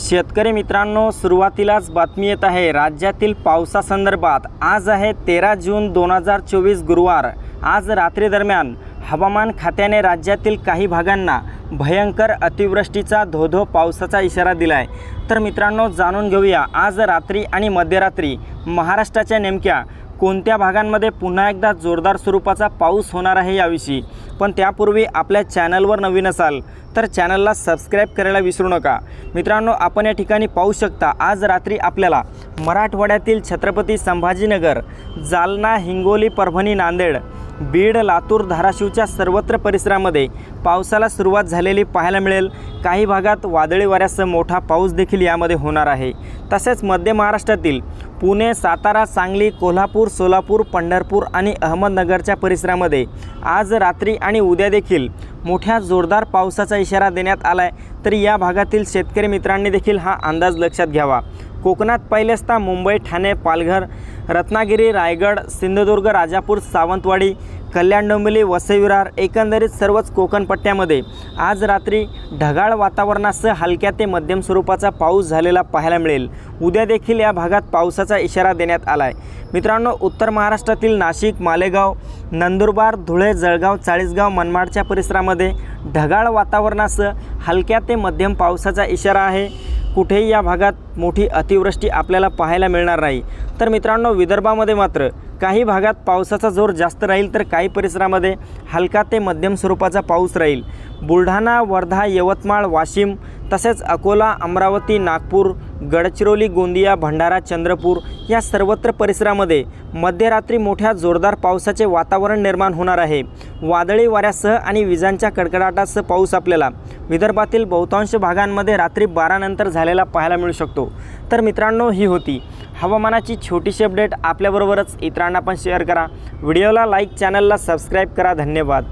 शेतकरी मित्रांनो, सुरुवातीलाच बातमी येत आहे राज्यातील पावसासंदर्भात। आज आहे 13 जून 2024 गुरुवार। आज रात्री दरम्यान हवामान खात्याने राज्यातील काही भागांना भयंकर अतिवृष्टीचा धो पावसाचा इशारा दिलाय। तर मित्रांनो, जाणून घेऊया आज रात्री आणि मध्यरात्री महाराष्ट्राच्या नेमक्या कोणत्या भागांमध्ये पुन्हा एकदा जोरदार स्वरूपाचा पाऊस होणार आहे याविषयी। पण त्यापूर्वी आपल्या चॅनलवर नवीन असाल तर चॅनलला सबस्क्राइब करायला विसरू नका। मित्रांनो, आपण या ठिकाणी पाहू शकता आज रात्री आपल्याला मराठवाड्यातील छत्रपती संभाजीनगर, जालना, हिंगोली, परभणी, नांदेड, बीड, लातूर, धाराशिवच्या सर्वत्र परिसरामध्ये पावसाला सुरुवात झालेली पाहायला मिळेल। काही भागात वादळी वाऱ्यासह मोठा पाऊस देखील यामध्ये होणार आहे। तसेच मध्य महाराष्ट्रातील पुणे, सातारा, सांगली, कोल्हापूर, सोलापूर, पंढरपूर आणि अहमदनगरच्या परिसरामध्ये आज रात्री आणि उद्या देखील मोठ्या जोरदार पावसाचा इशारा देण्यात आलाय। तर या भागातील शेतकरी मित्रांनी देखील हा अंदाज लक्षात घ्यावा। कोकणात पहिले असता मुंबई, ठाणे, पालघर, रत्नागिरी, रायगड, सिंधुदुर्ग, राजापूर, सावंतवाडी, कल्याण, डोंबिवली, वसई, विरार एकंदरीत सर्वच कोकण पट्ट्यामध्ये आज रात्री ढगाळ वातावरणासह हलक्या ते मध्यम स्वरूपाचा पाऊस झालेला पाहायला मिळेल। उद्या देखील या भागात पावसाचा इशारा देण्यात आलाय। मित्रांनो, उत्तर महाराष्ट्रातील नाशिक, मालेगाव, नंदुरबार, धुळे, जळगाव, चाळीसगाव, मनमाडच्या परिसरामध्ये ढगाळ वातावरणासह हलक्या ते मध्यम पावसाचा इशारा आहे। कुठेही या भागात मोठी अतिवृष्टी आपल्याला पाहायला मिळणार नाही। तर मित्रांनो, विदर्भामध्ये मात्र काही भागात पावसाचा जोर जास्त राहील तर काही परिसरामध्ये हलका ते मध्यम स्वरूपाचा पाऊस राहील। बुलढाणा, वर्धा, यवतमाळ, वाशिम तसेच अकोला, अमरावती, नागपूर, गडचिरोली, गोंदिया, भंडारा, चंद्रपूर या सर्वत्र परिसरामध्ये मध्यरात्री मोठ्या जोरदार पावसाचे वातावरण निर्माण होणार आहे। वादळी वाऱ्यासह आणि विजांच्या कडकडाटासह पाऊस आपल्याला विदर्भातील बहुतांश भागांमध्ये रात्री 12 नंतर झालेला पाहायला मिळू शकतो। तर मित्रांनो, ही होती हवामानाची छोटीशी अपडेट। आपल्याबरोबरच इतरांना पण शेअर करा। व्हिडिओला लाईक, चॅनलला सबस्क्राईब करा। धन्यवाद।